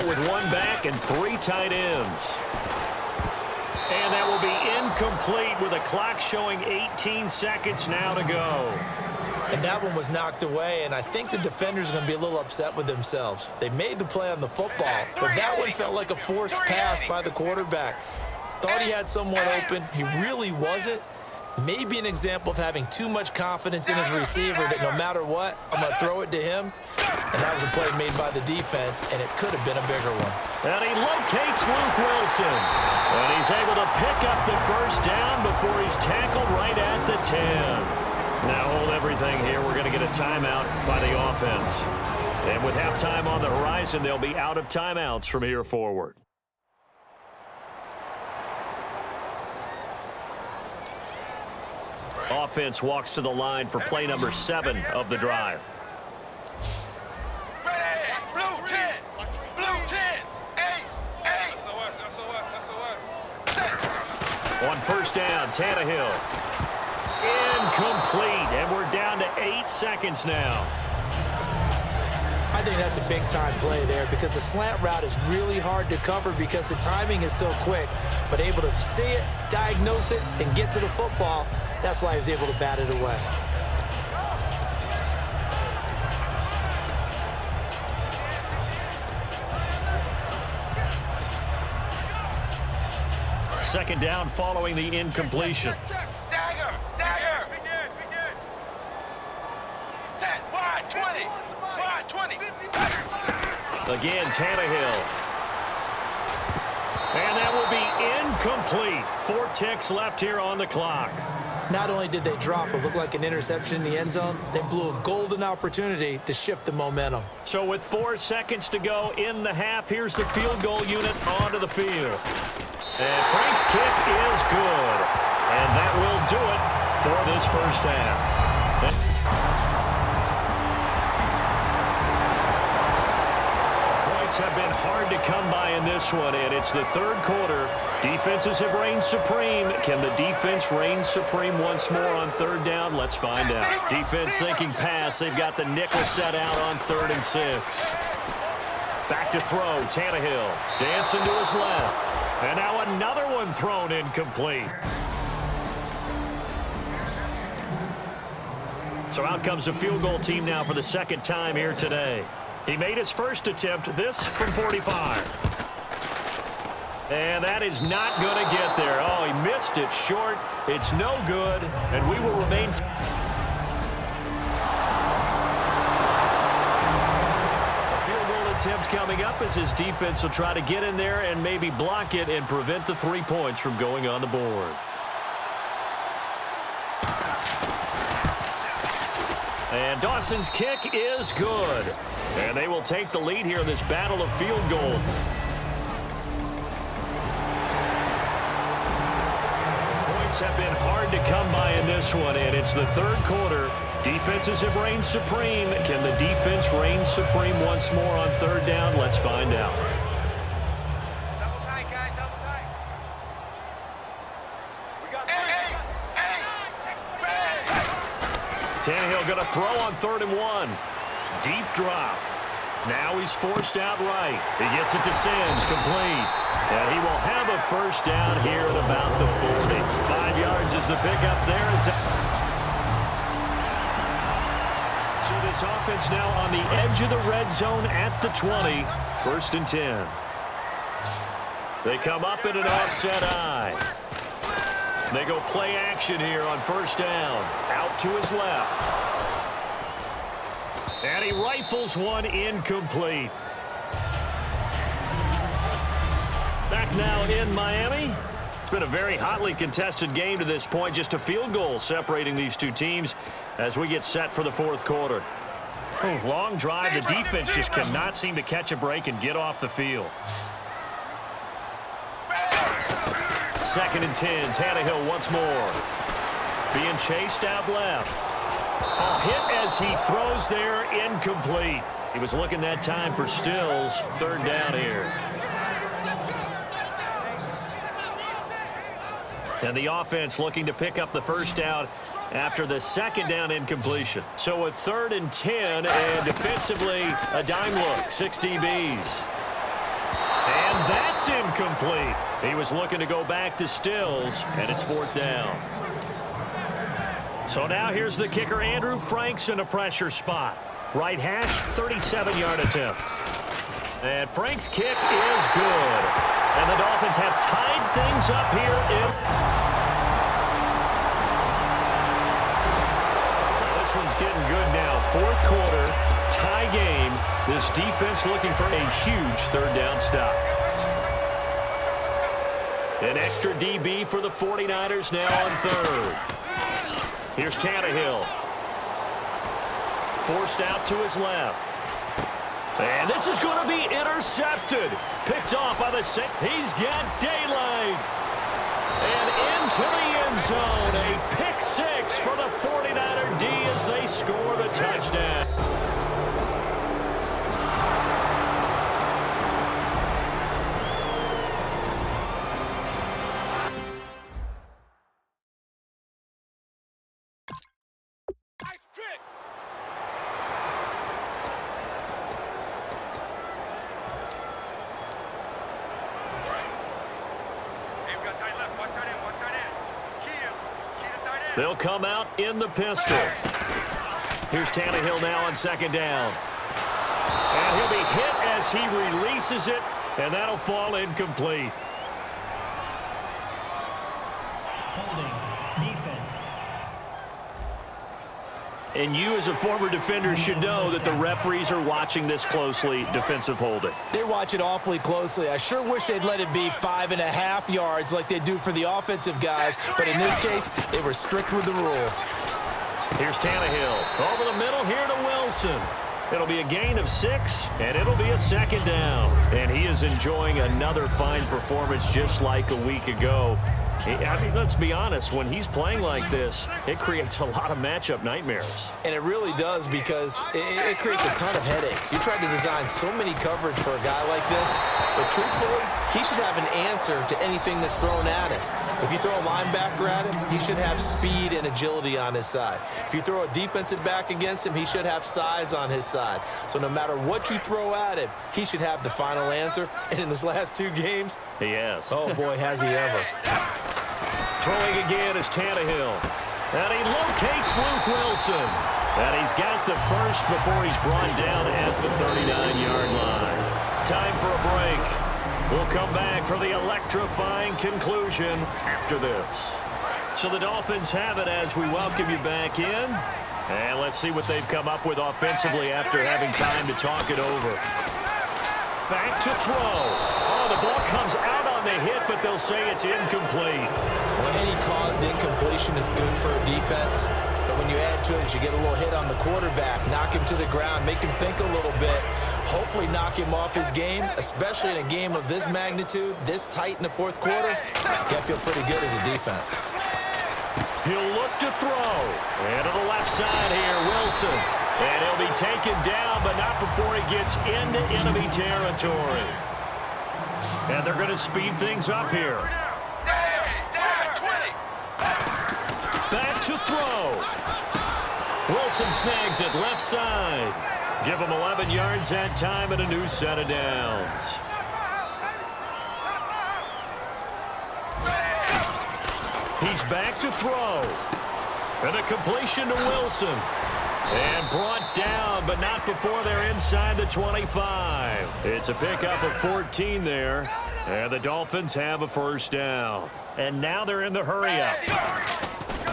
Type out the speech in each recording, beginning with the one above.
out with one back and 3 tight ends. And that will be incomplete with a clock showing 18 seconds now to go. And that one was knocked away, and I think the defenders are going to be a little upset with themselves. They made the play on the football, but that one felt like a forced pass by the quarterback. Thought he had someone open. He really wasn't. Maybe an example of having too much confidence in his receiver that no matter what, I'm going to throw it to him. And that was a play made by the defense, and it could have been a bigger one. And he locates Luke Wilson. And he's able to pick up the first down before he's tackled right at the 10. Now hold everything here. We're going to get a timeout by the offense. And with halftime on the horizon, they'll be out of timeouts from here forward. Offense walks to the line for play number 7 of the drive. Blue 10. On first down, Tannehill. Incomplete, and we're down to 8 seconds now. I think that's a big-time play there because the slant route is really hard to cover because the timing is so quick. But able to see it, diagnose it, and get to the football, that's why he was able to bat it away. Second down following the incompletion. Dagger. Be good. Set. Wide 20. Again, Tannehill. And that will be incomplete. 4 ticks left here on the clock. Not only did they drop what looked like an interception in the end zone, they blew a golden opportunity to shift the momentum. So with 4 seconds to go in the half, here's the field goal unit onto the field. And Frank's kick is good. And that will do it for this first half. Points have been hard to come by in this one, and it's the third quarter. Defenses have reigned supreme. Can the defense reign supreme once more on third down? Let's find out. Defense thinking pass. They've got the nickel set out on 3rd and 6. Back to throw. Tannehill dancing to his left. And now another one thrown incomplete. So out comes the field goal team now for the second time here today. He made his first attempt, this from 45. And that is not going to get there. Oh, he missed it short. It's no good, and we will remain... Attempt coming up as his defense will try to get in there and maybe block it and prevent the 3 points from going on the board. And Dawson's kick is good. And they will take the lead here in this battle of field goal. Points have been hard to come by in this one, and it's the third quarter. Defenses have reigned supreme. Can the defense reign supreme once more on third down? Let's find out. Double tight, guys. Double tight. We got Tannehill going to throw on 3rd and 1. Deep drop. Now he's forced out right. He gets it to Sims, complete. And he will have a first down here at about the 40. 5 yards is the pickup there. So this offense now on the edge of the red zone at the 20. 1st and 10. They come up in an offset eye. They go play action here on first down. Out to his left. And he rifles one incomplete. Back now in Miami. It's been a very hotly contested game to this point. Just a field goal separating these two teams as we get set for the 4th quarter. Long drive. The defense just cannot seem to catch a break and get off the field. 2nd and 10. Tannehill once more. Being chased out left. A hit as he throws there, incomplete. He was looking that time for Stills. 3rd down here. And the offense looking to pick up the first down after the 2nd down incompletion. So a 3rd and 10, and defensively a dime look. 6 DBs. That's incomplete. He was looking to go back to Stills, and it's 4th down. So now here's the kicker, Andrew Franks, in a pressure spot. Right hash, 37-yard attempt. And Frank's kick is good. And the Dolphins have tied things up here in... Well, this one's getting good now. 4th quarter, tie game. This defense looking for a huge 3rd down stop. An extra DB for the 49ers now on 3rd. Here's Tannehill. Forced out to his left. And this is going to be intercepted. Picked off by the six. He's got daylight. And into the end zone. A pick 6 for the 49er D as they score the touchdown. They'll come out in the pistol. Here's Tannehill now on 2nd down. And he'll be hit as he releases it, and that'll fall incomplete. Holding, defense. And you as a former defender should know that the referees are watching this closely, defensive holding. They watch it awfully closely. I sure wish they'd let it be 5.5 yards like they do for the offensive guys, but in this case, they were strict with the rule. Here's Tannehill. Over the middle here to Wilson. It'll be a gain of 6, and it'll be a 2nd down. And he is enjoying another fine performance just like a week ago. I mean, let's be honest, when he's playing like this, it creates a lot of matchup nightmares. And it really does, because it creates a ton of headaches. You tried to design so many coverage for a guy like this, but truthfully, he should have an answer to anything that's thrown at him. If you throw a linebacker at him, he should have speed and agility on his side. If you throw a defensive back against him, he should have size on his side. So no matter what you throw at him, he should have the final answer. And in his last 2 games, he has. Oh, boy, has he ever. Throwing again is Tannehill. And he locates Luke Wilson. And he's got the first before he's brought down at the 39-yard line. Time for a break. We'll come back for the electrifying conclusion after this. So the Dolphins have it as we welcome you back in. And let's see what they've come up with offensively after having time to talk it over. Back to throw. Oh, the ball comes out on the hit, but they'll say it's incomplete. Well, any caused incompletion is good for a defense. But when you add to it, you get a little hit on the quarterback, knock him to the ground, make him think a little bit, hopefully knock him off his game, especially in a game of this magnitude, this tight in the 4th quarter. You got to feel pretty good as a defense. He'll look to throw. And to the left side here, Wilson. And he'll be taken down, but not before he gets into enemy territory. And they're going to speed things up here. Back to throw. Wilson snags it left side. Give him 11 yards that time and a new set of downs. He's back to throw. And a completion to Wilson. And brought down, but not before they're inside the 25. It's a pickup of 14 there. And the Dolphins have a first down. And now they're in the hurry-up.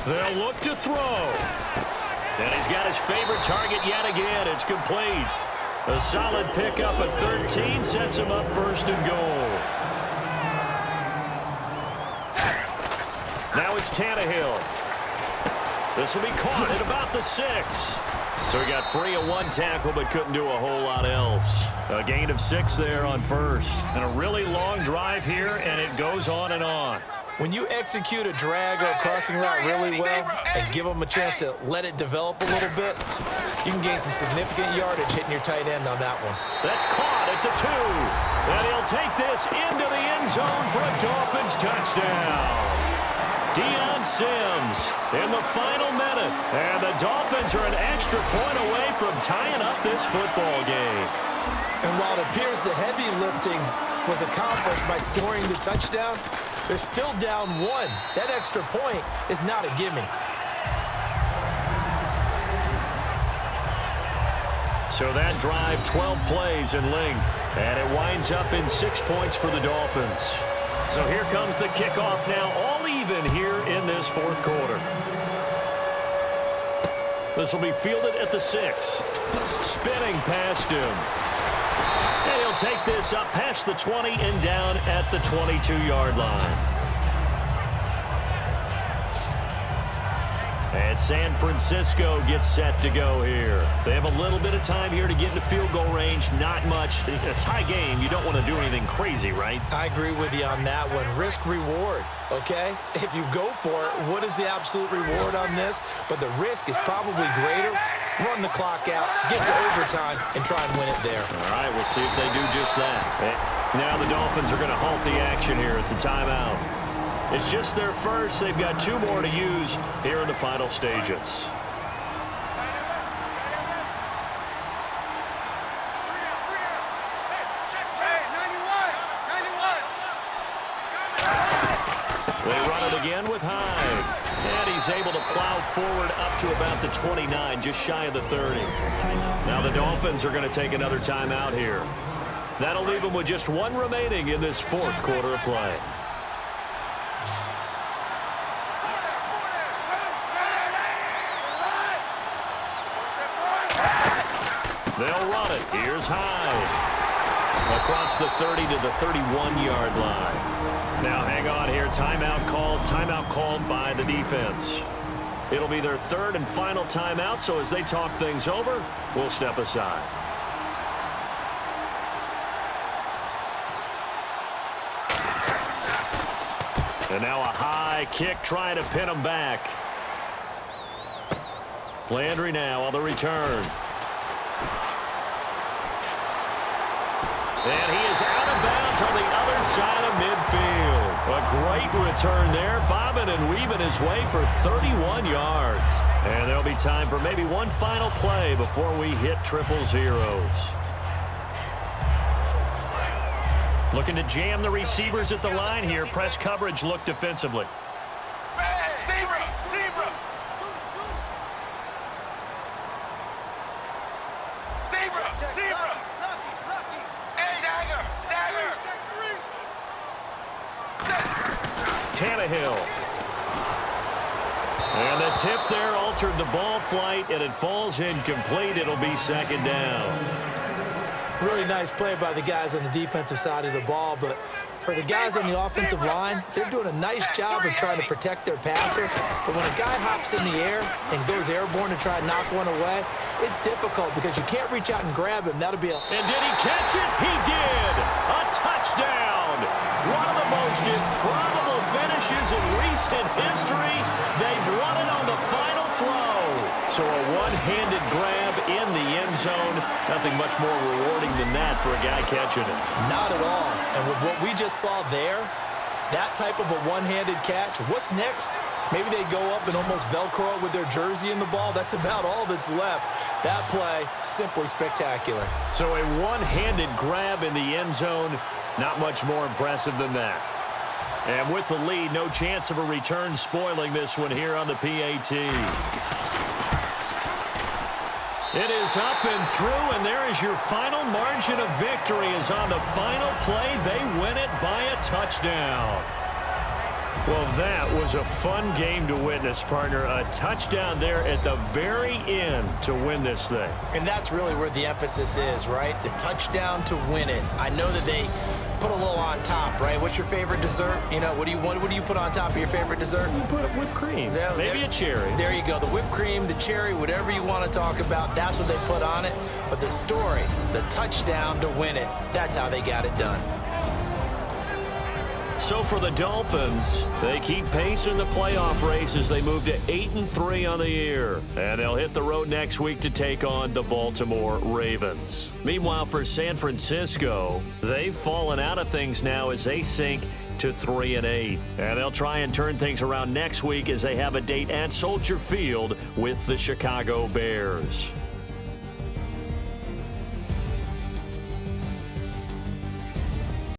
They'll look to throw. And he's got his favorite target yet again. It's complete. A solid pickup at 13 sets him up 1st and goal. Now it's Tannehill. This will be caught at about the 6. So he got free of 1 tackle but couldn't do a whole lot else. A gain of 6 there on 1st. And a really long drive here, and it goes on and on. When you execute a drag or a crossing route really well and give them a chance to let it develop a little bit, you can gain some significant yardage hitting your tight end on that one. That's caught at the 2. And he'll take this into the end zone for a Dolphins touchdown. Deion Sims in the final minute. And the Dolphins are an extra point away from tying up this football game. And while it appears the heavy lifting was accomplished by scoring the touchdown. They're still down 1. That extra point is not a gimme. So that drive, 12 plays in length, and it winds up in 6 points for the Dolphins. So here comes the kickoff now, all even here in this fourth quarter. This will be fielded at the 6. Spinning past him. And he'll take this up past the 20 and down at the 22-yard line. And San Francisco gets set to go here. They have a little bit of time here to get into field goal range. Not much. A tie game, you don't want to do anything crazy, right? I agree with you on that one. Risk-reward, okay? If you go for it, what is the absolute reward on this? But the risk is probably greater. Run the clock out, get to overtime, and try and win it there. All right, we'll see if they do just that. Now the Dolphins are going to halt the action here. It's a timeout. It's just their first. They've got 2 more to use here in the final stages. They run it again with Hyde. And he's able to plow forward up to about the 29, just shy of the 30. Now the Dolphins are going to take another timeout here. That'll leave them with just 1 remaining in this fourth quarter of play. They'll run it. Here's Hyde. Across the 30 to the 31-yard line. Now hang on here. Timeout called by the defense. It'll be their 3rd and final timeout, so as they talk things over, we'll step aside. And now a high kick trying to pin them back. Landry now on the return. And he is out of bounds on the other side of midfield. A great return there, bobbing and weaving his way for 31 yards. And there'll be time for maybe one final play before we hit triple zeros. Looking to jam the receivers at the line here. Press coverage look defensively. Tannehill. And the tip there altered the ball flight, and it falls incomplete. It'll be 2nd down. Really nice play by the guys on the defensive side of the ball, but for the guys on the offensive line, they're doing a nice job of trying to protect their passer. But when a guy hops in the air and goes airborne to try and knock one away, it's difficult because you can't reach out and grab him. That'll be a... And did he catch it? He did! A touchdown! One of the most improbable finishes in recent history. They've run it on the final throw. So a one-handed grab in the end zone. Nothing much more rewarding than that for a guy catching it. Not at all. And with what we just saw there, that type of a one-handed catch, what's next? Maybe they go up and almost Velcro with their jersey in the ball. That's about all that's left. That play, simply spectacular. So a one-handed grab in the end zone, not much more impressive than that. And with the lead, no chance of a return spoiling this one here on the PAT. It is up and through, and there is your final margin of victory. Is on the final play. They win it by a touchdown. Well, that was a fun game to witness, partner. A touchdown there at the very end to win this thing. And that's really where the emphasis is, right? The touchdown to win it. I know that they put a little on top, right? What's your favorite dessert? You know, what do you put on top of your favorite dessert? You put whipped cream. Maybe a cherry. There you go. The whipped cream, the cherry, whatever you want to talk about, that's what they put on it. But the story, the touchdown to win it, that's how they got it done. So for the Dolphins, they keep pace in the playoff race as they move to 8-3 on the year. And they'll hit the road next week to take on the Baltimore Ravens. Meanwhile, for San Francisco, they've fallen out of things now as they sink to 3-8. And they'll try and turn things around next week as they have a date at Soldier Field with the Chicago Bears.